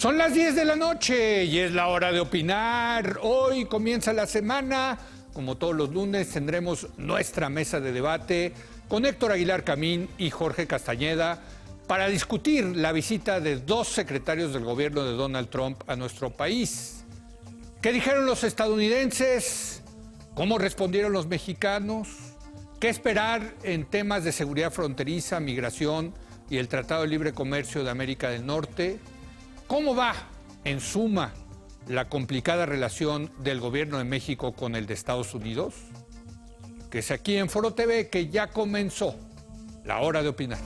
Son las 10 de la noche y es la hora de opinar. Hoy comienza la semana. Como todos los lunes tendremos nuestra mesa de debate con Héctor Aguilar Camín y Jorge Castañeda para discutir la visita de dos secretarios del gobierno de Donald Trump a nuestro país. ¿Qué dijeron los estadounidenses? ¿Cómo respondieron los mexicanos? ¿Qué esperar en temas de seguridad fronteriza, migración y el Tratado de Libre Comercio de América del Norte? ¿Cómo va, en suma, la complicada relación del gobierno de México con el de Estados Unidos? Que es aquí en Foro TV que ya comenzó la hora de opinar.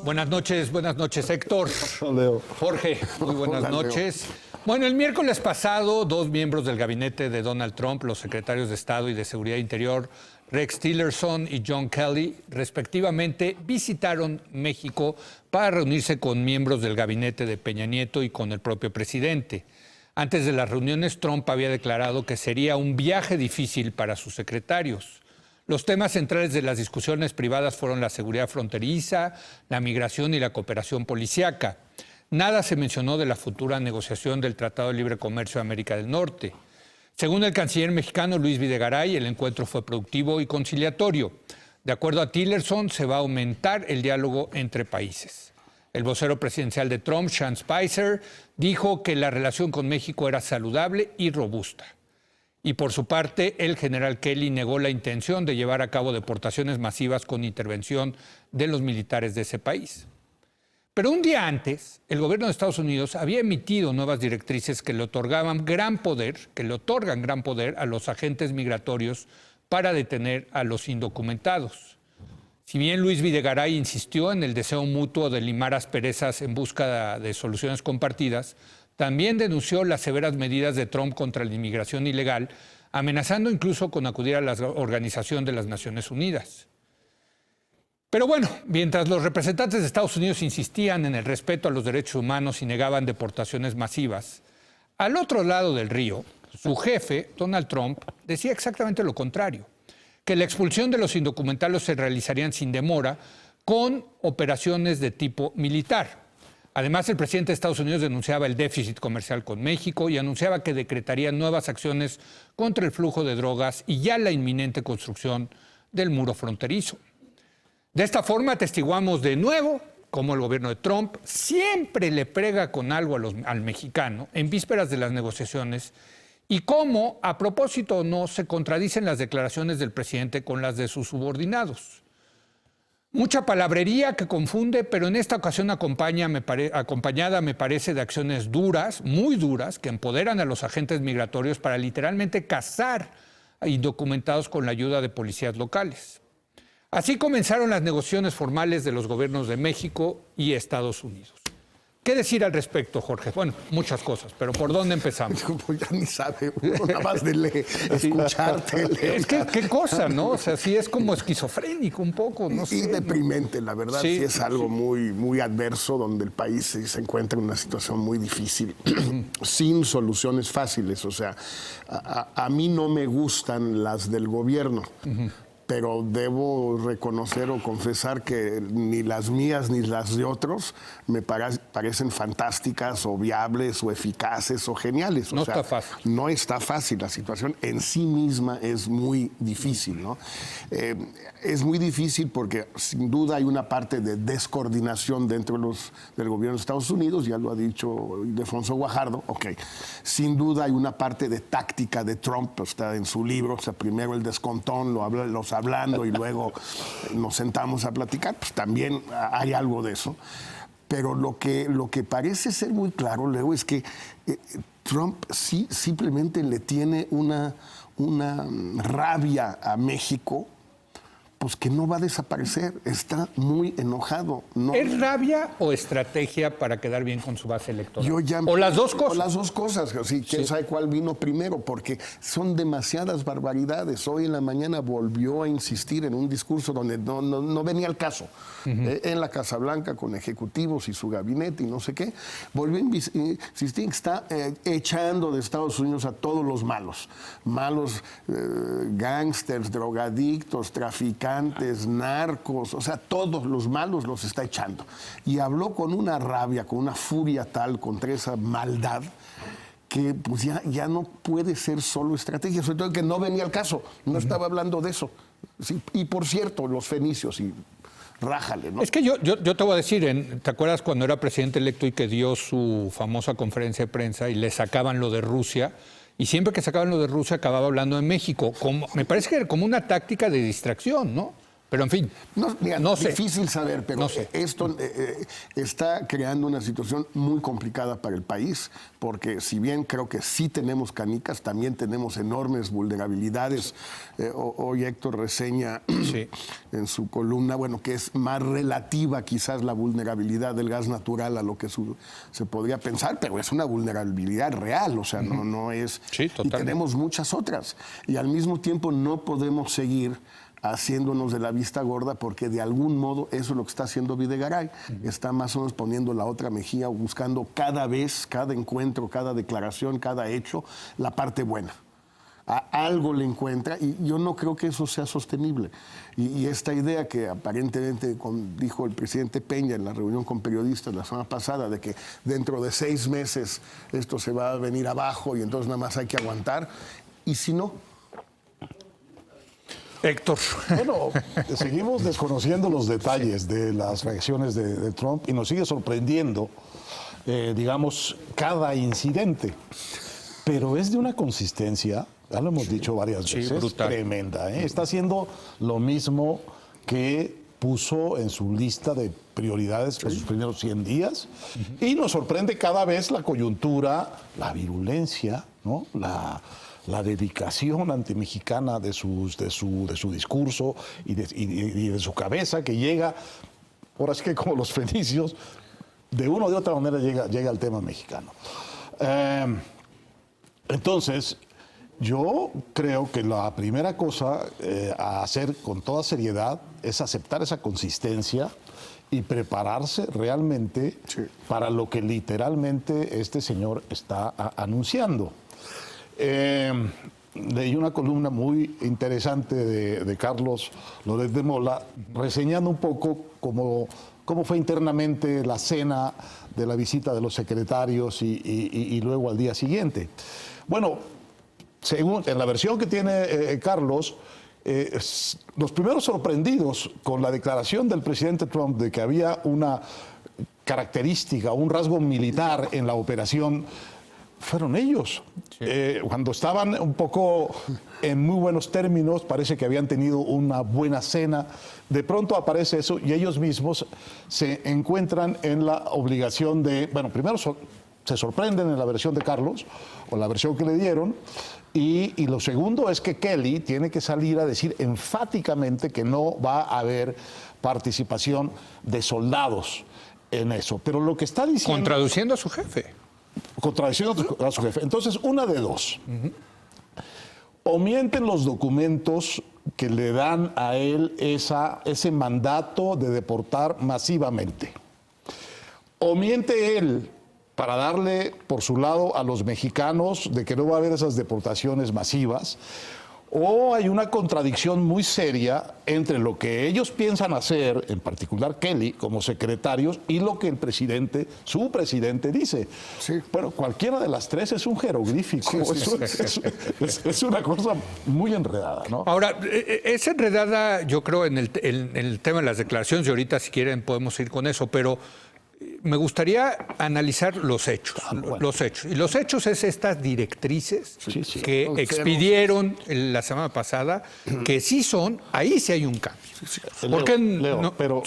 Buenas noches Héctor. Leo. Jorge, muy buenas noches. Leo. Bueno, el miércoles pasado, dos miembros del gabinete de Donald Trump, los secretarios de Estado y de Seguridad Interior, Rex Tillerson y John Kelly, respectivamente, visitaron México para reunirse con miembros del gabinete de Peña Nieto y con el propio presidente. Antes de las reuniones, Trump había declarado que sería un viaje difícil para sus secretarios. Los temas centrales de las discusiones privadas fueron la seguridad fronteriza, la migración y la cooperación policíaca. Nada se mencionó de la futura negociación del Tratado de Libre Comercio de América del Norte. Según el canciller mexicano Luis Videgaray, el encuentro fue productivo y conciliatorio. De acuerdo a Tillerson, se va a aumentar el diálogo entre países. El vocero presidencial de Trump, Sean Spicer, dijo que la relación con México era saludable y robusta. Y por su parte, el general Kelly negó la intención de llevar a cabo deportaciones masivas con intervención de los militares de ese país. Pero un día antes, el gobierno de Estados Unidos había emitido nuevas directrices que le otorgan gran poder a los agentes migratorios para detener a los indocumentados. Si bien Luis Videgaray insistió en el deseo mutuo de limar asperezas en busca de soluciones compartidas, también denunció las severas medidas de Trump contra la inmigración ilegal, amenazando incluso con acudir a la Organización de las Naciones Unidas. Pero bueno, mientras los representantes de Estados Unidos insistían en el respeto a los derechos humanos y negaban deportaciones masivas, al otro lado del río, su jefe, Donald Trump, decía exactamente lo contrario, que la expulsión de los indocumentados se realizarían sin demora con operaciones de tipo militar. Además, el presidente de Estados Unidos denunciaba el déficit comercial con México y anunciaba que decretaría nuevas acciones contra el flujo de drogas y ya la inminente construcción del muro fronterizo. De esta forma, atestiguamos de nuevo cómo el gobierno de Trump siempre le prega con algo al mexicano en vísperas de las negociaciones y cómo, a propósito o no, se contradicen las declaraciones del presidente con las de sus subordinados. Mucha palabrería que confunde, pero en esta ocasión acompañada, me parece, de acciones duras, muy duras, que empoderan a los agentes migratorios para literalmente cazar a indocumentados con la ayuda de policías locales. Así comenzaron las negociaciones formales de los gobiernos de México y Estados Unidos. ¿Qué decir al respecto, Jorge? Bueno, muchas cosas, pero ¿por dónde empezamos? Pues ya ni sabe, uno nada más de escucharte. Es que, ¿qué cosa, no? O sea, sí es como esquizofrénico un poco, no sé. Y deprimente, la verdad, sí es algo muy adverso, donde el país se encuentra en una situación muy difícil, sin soluciones fáciles. O sea, a mí no me gustan las del gobierno. Pero debo reconocer o confesar que ni las mías ni las de otros me parecen fantásticas o viables o eficaces o geniales. No está fácil. No está fácil. La situación en sí misma es muy difícil, ¿no? Es muy difícil porque sin duda hay una parte de descoordinación dentro del gobierno de Estados Unidos, ya lo ha dicho Ildefonso Guajardo. Okay. Sin duda hay una parte de táctica de Trump, está en su libro, o sea, primero el descontón, los hablando y luego nos sentamos a platicar, pues también hay algo de eso. Pero lo que parece ser muy claro, Leo, es que Trump sí simplemente le tiene una rabia a México pues que no va a desaparecer. Está muy enojado. No, ¿Es rabia o estrategia para quedar bien con su base electoral? o las dos cosas. O las dos cosas. Sí, quién sabe cuál vino primero, porque son demasiadas barbaridades. Hoy en la mañana volvió a insistir en un discurso donde no venía al caso. En la Casa Blanca con ejecutivos y su gabinete y no sé qué. Volvió a insistir que está echando de Estados Unidos a todos los malos. Malos gángsters, drogadictos, traficantes, narcos, o sea, todos los malos los está echando. Y habló con una rabia, con una furia tal contra esa maldad que pues ya no puede ser solo estrategia, sobre todo que no venía al caso, no estaba hablando de eso. Sí, y por cierto, los fenicios, y rájale, ¿no? Es que yo te voy a decir, ¿te acuerdas cuando era presidente electo y que dio su famosa conferencia de prensa y le sacaban lo de Rusia? Y siempre que sacaban lo de Rusia acababa hablando de México. Me parece que era como una táctica de distracción, ¿no? Pero en fin, Mira, no sé. Difícil saber, pero No sé. Esto está creando una situación muy complicada para el país, porque si bien creo que sí tenemos canicas, también tenemos enormes vulnerabilidades. Hoy Héctor reseña en su columna, bueno, que es más relativa quizás la vulnerabilidad del gas natural a lo que se podría pensar, pero es una vulnerabilidad real, o sea, no es... Sí, totalmente. Y tenemos muchas otras. Y al mismo tiempo no podemos seguir haciéndonos de la vista gorda, porque de algún modo eso es lo que está haciendo Videgaray. Está más o menos poniendo la otra mejilla, buscando cada vez, cada encuentro, cada declaración, cada hecho, la parte buena. A algo le encuentra, y yo no creo que eso sea sostenible. Y esta idea que aparentemente dijo el presidente Peña en la reunión con periodistas la semana pasada, de que dentro de 6 meses esto se va a venir abajo y entonces nada más hay que aguantar, y si no... Héctor. Bueno, seguimos desconociendo los detalles de las reacciones de Trump y nos sigue sorprendiendo, digamos, cada incidente. Pero es de una consistencia, ya lo hemos dicho varias veces, brutal. Tremenda. Está haciendo lo mismo que puso en su lista de prioridades por sus primeros 100 días. Y nos sorprende cada vez la coyuntura, la virulencia, ¿no? La dedicación antimexicana de su discurso y de su cabeza, que llega, ahora sí que como los fenicios, de una o de otra manera llega al tema mexicano. Entonces, yo creo que la primera cosa a hacer con toda seriedad es aceptar esa consistencia y prepararse realmente para lo que literalmente este señor está anunciando. Leí una columna muy interesante de Carlos Loret de Mola, reseñando un poco cómo fue internamente la cena de la visita de los secretarios y luego al día siguiente. Bueno, según en la versión que tiene Carlos, los primeros sorprendidos con la declaración del presidente Trump de que había una característica, un rasgo militar en la operación, fueron ellos. Cuando estaban un poco en muy buenos términos, parece que habían tenido una buena cena, de pronto aparece eso y ellos mismos se encuentran en la obligación de, bueno, primero se sorprenden en la versión de Carlos, o la versión que le dieron, y lo segundo es que Kelly tiene que salir a decir enfáticamente que no va a haber participación de soldados en eso. Pero lo que está diciendo... Contraduciendo a su jefe. Contradiciendo a su jefe. Entonces, una de dos. O mienten los documentos que le dan a él ese mandato de deportar masivamente. O miente él para darle por su lado a los mexicanos de que no va a haber esas deportaciones masivas. O hay una contradicción muy seria entre lo que ellos piensan hacer, en particular Kelly, como secretarios, y lo que el presidente, su presidente, dice. Sí. Bueno, cualquiera de las tres es un jeroglífico. Es una cosa muy enredada, ¿no? Ahora, es enredada, yo creo, en el tema de las declaraciones, y ahorita si quieren podemos ir con eso, pero me gustaría analizar los hechos. Bueno. Los hechos. Y los hechos es estas directrices Sí. que expidieron la semana pasada, que sí son, ahí sí hay un cambio. Porque Leo, no, pero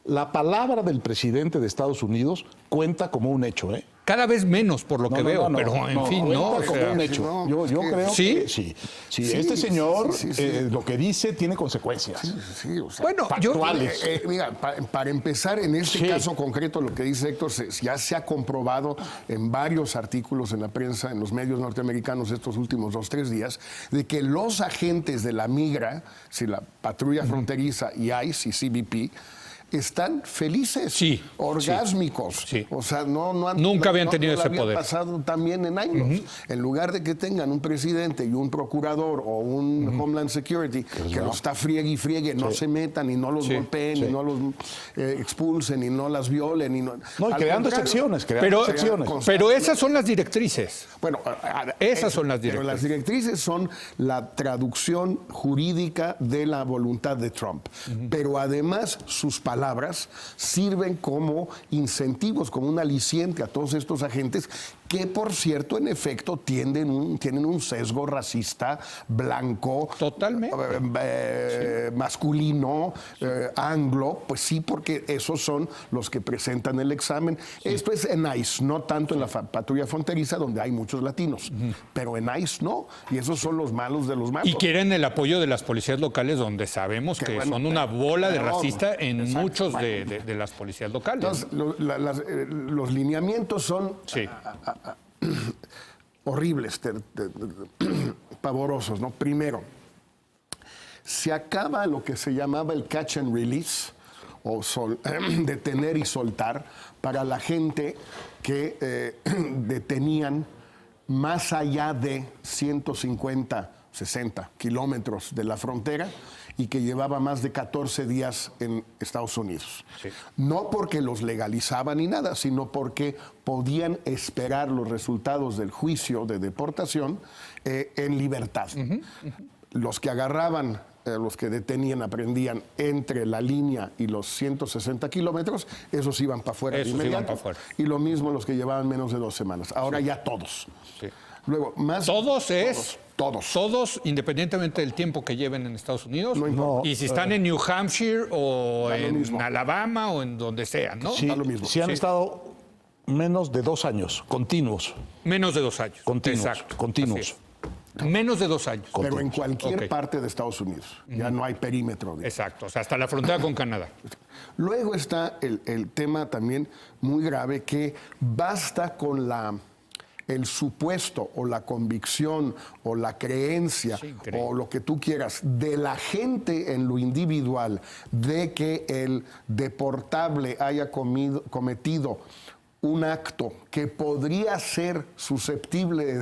la palabra del presidente de Estados Unidos cuenta como un hecho, ¿eh? Cada vez menos por lo que veo, pero en fin, ¿no? Como un hecho. Yo creo ¿Sí? que sí. Sí, Este señor, sí, sí. lo que dice tiene consecuencias. Sí, o sea, Bueno, yo... factuales. mira, para empezar, en este caso concreto, lo que dice Héctor, ya se ha comprobado en varios artículos en la prensa, en los medios norteamericanos estos últimos 2-3 días, de que los agentes de la migra, si la patrulla fronteriza y ICE y CBP, están felices, Sí, orgásmicos. sí. O sea, Nunca habían tenido ese había poder. pasado también en años. En lugar de que tengan un presidente y un procurador o un Homeland Security que los está friegue y friegue, no se metan y no los golpeen y no los expulsen y no las violen. Y No, y al creando contrario, excepciones, Pero esas son las directrices. bueno, Esas son las Pero las directrices son la traducción jurídica de la voluntad de Trump. Pero además sus palabras sirven como incentivos, como un aliciente a todos estos agentes que, por cierto, en efecto, tienen un sesgo racista, blanco, Totalmente. masculino, anglo, pues sí, porque esos son los que presentan el examen. Esto es en ICE, no tanto en la patrulla fronteriza, donde hay muchos latinos, pero en ICE no, y esos son los malos de los malos. Y quieren el apoyo de las policías locales, donde sabemos que bueno, son una bola de pero, racista en exacto, muchos de las policías locales. Entonces, los lineamientos son Sí. horribles, pavorosos, ¿no? Primero, se acaba lo que se llamaba el catch and release, o detener y soltar, para la gente que detenían más allá de 150, 60 kilómetros de la frontera y que llevaba más de 14 días en Estados Unidos. Sí. No porque los legalizaban ni nada, sino porque podían esperar los resultados del juicio de deportación en libertad. Los que agarraban, los que detenían, aprendían entre la línea y los 160 kilómetros, esos iban para afuera de Esos inmediato. iban pa' fuera. Y lo mismo los que llevaban menos de 2 semanas. Ahora ya todos. Sí. Luego, más... Todos, independientemente del tiempo que lleven en Estados Unidos. No, y si están en New Hampshire o da lo en mismo. Alabama o en donde sea, ¿no? Sí, da lo mismo. sí han Sí. estado menos de 2 años, continuos. Menos de 2 años. Continuos, Exacto. continuos. Así es. Menos de 2 años. Pero en cualquier Ok. parte de Estados Unidos. Ya no hay perímetro. digamos. Exacto. O sea, hasta la frontera con Canadá. Luego está el tema también muy grave, que basta con el supuesto o la convicción o la creencia Sí, increíble. o lo que tú quieras de la gente en lo individual de que el deportable haya cometido un acto que podría ser susceptible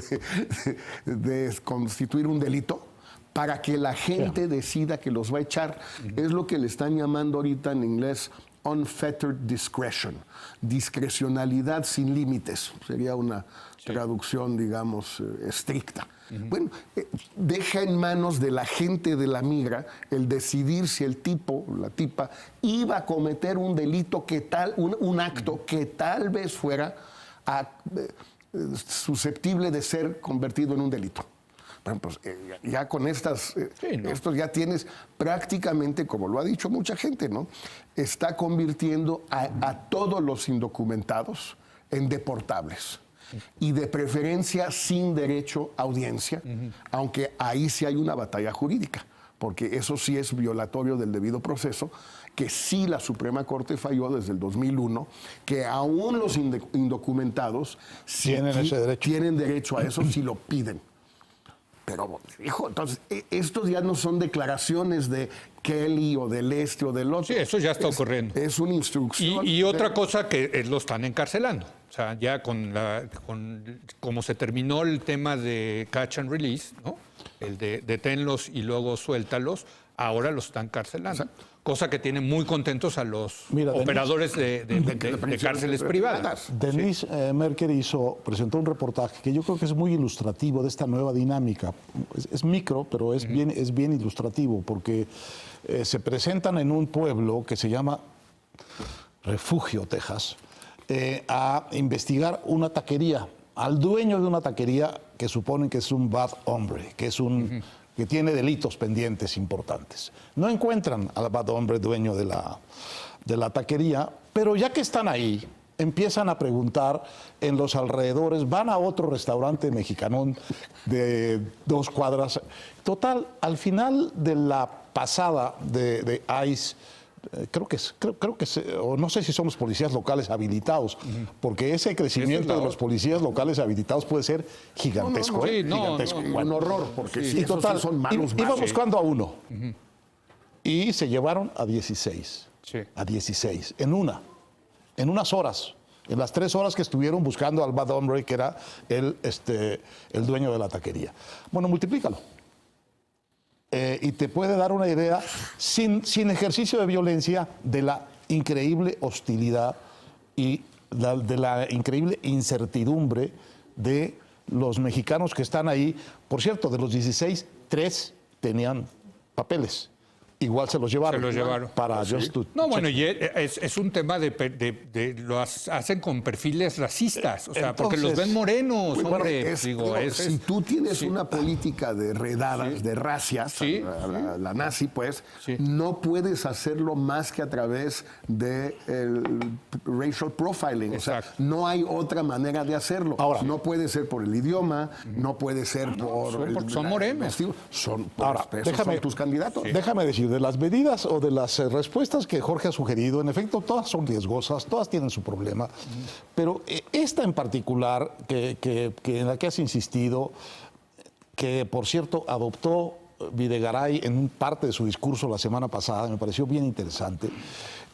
de constituir un delito, para que la gente decida que los va a echar. Es lo que le están llamando ahorita en inglés unfettered discretion, discrecionalidad sin límites. Sería una traducción, digamos, estricta. Bueno, deja en manos de la gente de la migra el decidir si el tipo, la tipa, iba a cometer un delito un acto que tal vez fuera susceptible de ser convertido en un delito. Bueno, pues ya con estos ya tienes prácticamente, como lo ha dicho mucha gente, ¿no? Está convirtiendo a todos los indocumentados en deportables. Y de preferencia sin derecho a audiencia, aunque ahí sí hay una batalla jurídica, porque eso sí es violatorio del debido proceso, que sí la Suprema Corte falló desde el 2001, que aún los indocumentados tienen derecho a eso si lo piden. Pero, hijo, entonces, estos ya no son declaraciones de Kelly o del este o del otro. Sí, eso ya está ocurriendo. Es una instrucción. Y otra cosa que lo están encarcelando. O sea, ya como se terminó el tema de catch and release, ¿no? El de deténlos y luego suéltalos, ahora los están encarcelando. Exacto. Cosa que tiene muy contentos a los Mira, operadores de cárceles privadas. Denise Merker presentó un reportaje que yo creo que es muy ilustrativo de esta nueva dinámica. Es micro, pero es bien ilustrativo, porque se presentan en un pueblo que se llama Refugio, Texas, a investigar una taquería, al dueño de una taquería que suponen que es un bad hombre, que es que tiene delitos pendientes importantes. No encuentran al bad hombre dueño de la taquería, pero ya que están ahí, empiezan a preguntar en los alrededores, van a otro restaurante mexicanón de 2 cuadras. Total, al final de la pasada de ICE, creo que o no sé si somos policías locales habilitados, porque ese crecimiento de los policías locales habilitados puede ser gigantesco. Sí, gigantesco. Un horror, porque Y esos total, sí son malos. iba malos. buscando a uno y se llevaron a 16. Sí. A 16, en unas horas. En las 3 horas que estuvieron buscando al bad hombre, que era el dueño de la taquería. Bueno, multiplícalo. Y te puede dar una idea, sin ejercicio de violencia, de la increíble hostilidad y de la increíble incertidumbre de los mexicanos que están ahí. Por cierto, de los 16, 3 tenían papeles. Igual se los llevaron. Se los llevaron. Para just to No, check. bueno, y es un tema lo hacen con perfiles racistas, o sea, porque los Entonces, ven morenos, Bueno, hombre. si tú tienes una política de redadas, de racias, Sí, la nazi, pues, Sí. no puedes hacerlo más que a través del racial profiling. O sea, Exacto. no hay otra manera de hacerlo. Ahora. No puede ser por el idioma, no puede ser por... porque son morenos. Ahora, esos son tus candidatos. Déjame decir, de las medidas o de las respuestas que Jorge ha sugerido, en efecto, todas son riesgosas, todas tienen su problema, pero esta en particular, en la que has insistido, que por cierto adoptó Videgaray en parte de su discurso la semana pasada, me pareció bien interesante.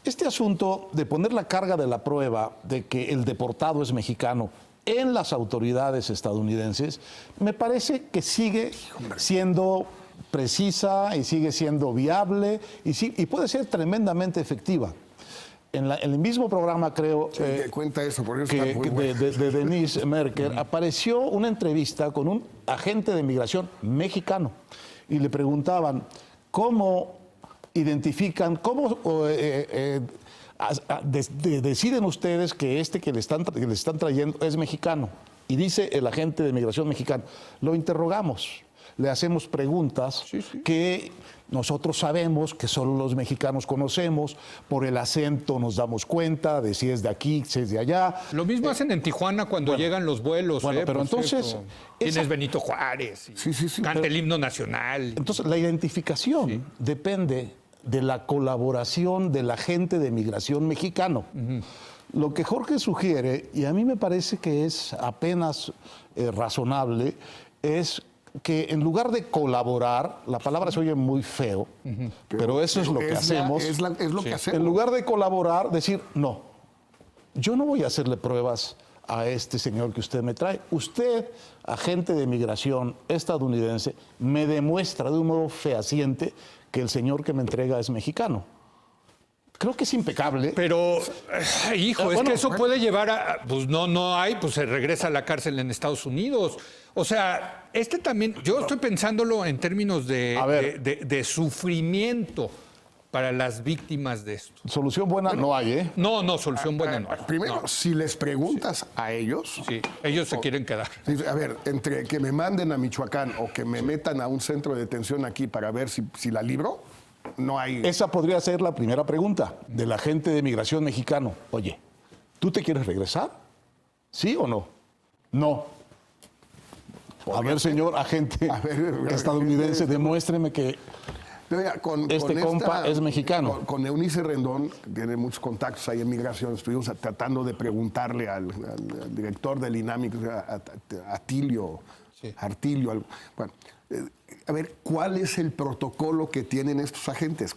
Este asunto de poner la carga de la prueba de que el deportado es mexicano en las autoridades estadounidenses, me parece que sigue siendo precisa y sigue siendo viable y puede ser tremendamente efectiva. En el mismo programa, creo, Que cuenta eso, por eso que, está muy bueno. de Denise Merker, apareció una entrevista con un agente de migración mexicano y le preguntaban cómo identifican, cómo deciden ustedes que que le están trayendo es mexicano. Y dice el agente de migración mexicano, lo interrogamos, le hacemos preguntas que nosotros sabemos que solo los mexicanos conocemos, por el acento nos damos cuenta de si es de aquí, si es de allá. Lo mismo hacen en Tijuana cuando llegan los vuelos. Bueno, pero por entonces, cierto. Tienes Benito Juárez, y Sí, canta pero- el himno nacional. Entonces, la identificación depende de la colaboración del agente de migración mexicano. Lo que Jorge sugiere, y a mí me parece que es apenas razonable, es que en lugar de colaborar, la palabra se oye muy feo, pero eso es lo que hacemos. Es lo que hacemos. En lugar de colaborar, decir, no, yo no voy a hacerle pruebas a este señor que usted me trae. Usted, agente de migración estadounidense, me demuestra de un modo fehaciente que el señor que me entrega es mexicano. Creo que es impecable. Pero, hijo, es bueno, que eso puede llevar a... Pues no hay, pues se regresa a la cárcel en Estados Unidos. O sea, también, yo estoy pensándolo en términos A ver. de sufrimiento para las víctimas de esto. Solución buena no hay, ¿eh? No, solución buena no hay. Primero, si les preguntas a ellos, Sí, ellos se quieren quedar. a ver, entre que me manden a Michoacán o que me metan a un centro de detención aquí para ver si la libro, no hay... Esa podría ser la primera pregunta del agente de migración mexicano. Oye, ¿tú te quieres regresar? ¿Sí o no? No. A ver, señor agente A ver, estadounidense, demuéstreme que Mira, Este compa es mexicano. Con Eunice Rendón, que tiene muchos contactos ahí en migración, estuvimos tratando de preguntarle al director del INAMI, a Artilio. Bueno, a ver, ¿cuál es el protocolo que tienen estos agentes?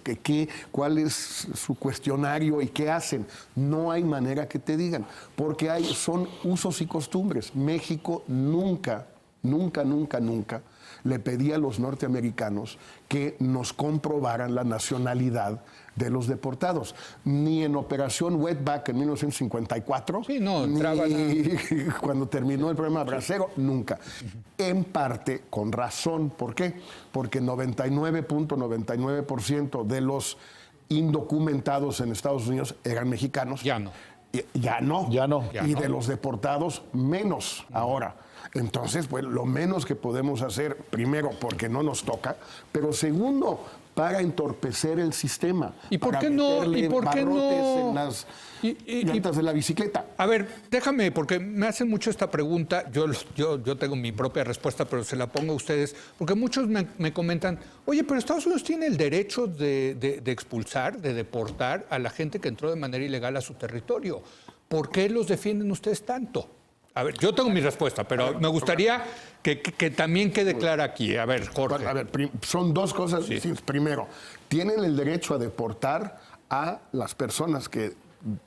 ¿Cuál es su cuestionario y qué hacen? No hay manera que te digan, porque son usos y costumbres. México nunca le pedía a los norteamericanos que nos comprobaran la nacionalidad de los deportados. Ni en Operación Wetback en 1954, Sí, no, ni entraban cuando terminó el programa Bracero, nunca. En parte, con razón. ¿Por qué? Porque 99.99% de los indocumentados en Estados Unidos eran mexicanos. Ya no. Ya no. Ya no. Y de los deportados, menos ahora. Entonces, pues lo menos que podemos hacer, primero, porque no nos toca, pero segundo, para entorpecer el sistema. ¿Y por para qué no? meterle ¿Y por qué barrotes no? en las llantas de la bicicleta. A ver, déjame, porque me hacen mucho esta pregunta. Yo tengo mi propia respuesta, pero se la pongo a ustedes. Porque muchos me comentan, oye, pero Estados Unidos tiene el derecho de expulsar, de deportar a la gente que entró de manera ilegal a su territorio. ¿Por qué los defienden ustedes tanto? A ver, yo tengo mi respuesta, pero me gustaría que también quede clara aquí. A ver, Jorge. A ver, son dos cosas Sí. distintas. Primero, tienen el derecho a deportar a las personas que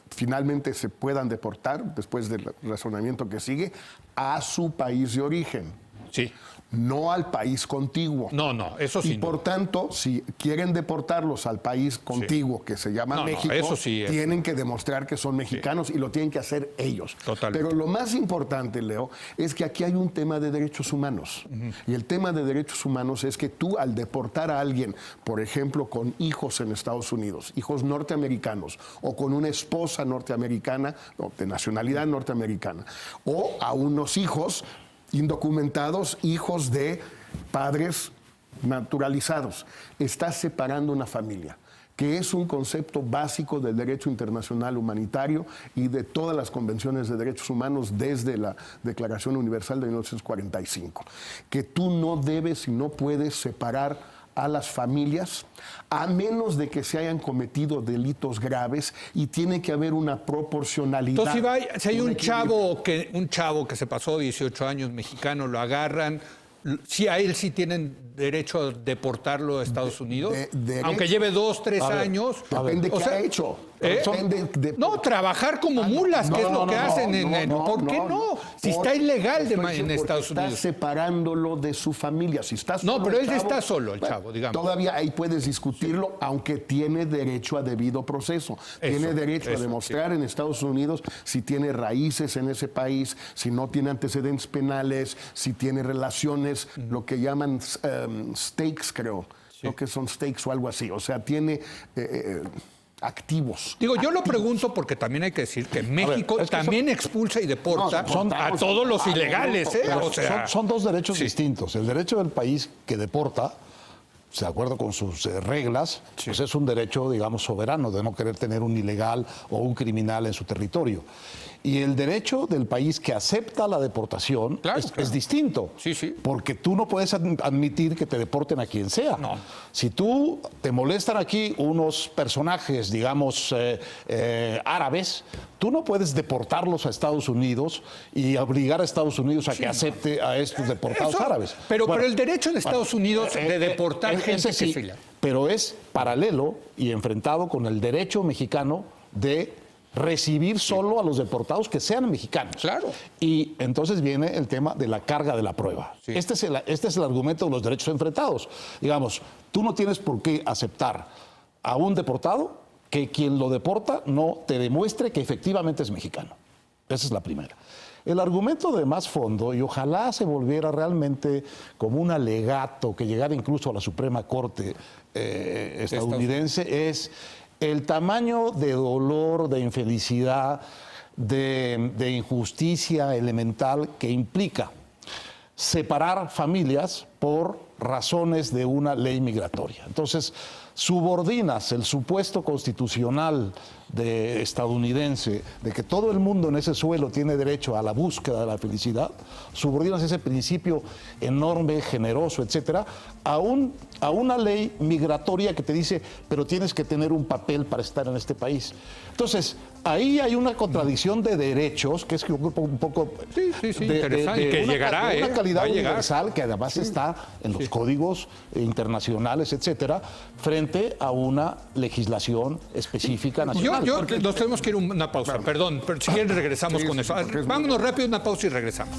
finalmente se puedan deportar, después del razonamiento que sigue, a su país de origen. Sí. No al país contiguo. No, eso sí. Y por tanto, si quieren deportarlos al país contiguo, que se llama No, México, eso sí es. tienen que demostrar que son mexicanos y lo tienen que hacer ellos. Totalmente. Pero lo más importante, Leo, es que aquí hay un tema de derechos humanos. Y el tema de derechos humanos es que tú, al deportar a alguien, por ejemplo, con hijos en Estados Unidos, hijos norteamericanos, o con una esposa norteamericana, o de nacionalidad norteamericana, o a unos hijos indocumentados, hijos de padres naturalizados. Estás separando una familia, que es un concepto básico del derecho internacional humanitario y de todas las convenciones de derechos humanos desde la Declaración Universal de 1945. Que tú no debes y no puedes separar a las familias, a menos de que se hayan cometido delitos graves, y tiene que haber una proporcionalidad. Entonces, si hay un chavo que se pasó 18 años, mexicano, lo agarran, ¿sí a él sí tienen derecho a deportarlo a Estados Unidos? Aunque lleve 2, 3 años. Depende qué ha hecho. Depende No, trabajar como mulas, que es lo que hacen. ¿Por qué no? Si está ilegal en Estados Unidos. Estás separándolo de su familia. Si estás No, solo, pero el él chavo, está solo, el chavo, digamos. Todavía ahí puedes discutirlo, aunque tiene derecho a debido proceso. Tiene derecho a demostrar en Estados Unidos si tiene raíces en ese país, si no tiene antecedentes penales, si tiene relaciones, lo que llaman stakes, creo. Creo que son stakes o algo así. O sea, tiene activos. Digo, yo lo pregunto porque también hay que decir que México también expulsa y deporta a todos los ilegales. O sea, son dos derechos distintos. El derecho del país que deporta, de acuerdo con sus reglas, pues es un derecho, digamos, soberano, de no querer tener un ilegal o un criminal en su territorio. Y el derecho del país que acepta la deportación es distinto. Sí. Porque tú no puedes admitir que te deporten a quien sea. No. Si tú te molestan aquí unos personajes, digamos, árabes, tú no puedes deportarlos a Estados Unidos y obligar a Estados Unidos a que acepte a estos deportados árabes. Pero el derecho en Estados Unidos de deportar gente sí, que pero es paralelo y enfrentado con el derecho mexicano de recibir solo a los deportados que sean mexicanos. Claro. Y entonces viene el tema de la carga de la prueba. Sí. Este es el argumento de los derechos enfrentados. Digamos, tú no tienes por qué aceptar a un deportado que quien lo deporta no te demuestre que efectivamente es mexicano. Esa es la primera. El argumento de más fondo, y ojalá se volviera realmente como un alegato que llegara incluso a la Suprema Corte estadounidense, es el tamaño de dolor, de infelicidad, de injusticia elemental que implica separar familias por razones de una ley migratoria. Entonces, subordinas el supuesto constitucional estadounidense de que todo el mundo en ese suelo tiene derecho a la búsqueda de la felicidad, subordinas ese principio enorme, generoso, etcétera, a una ley migratoria que te dice, pero tienes que tener un papel para estar en este país. Entonces, ahí hay una contradicción de derechos que es un poco interesante, que llegará, una calidad va a llegar. universal que además está en los códigos internacionales, etcétera, frente a una legislación específica nacional. Nos tenemos que ir a una pausa, perdón, pero si quieren regresamos con eso. Vámonos rápido, una pausa y regresamos.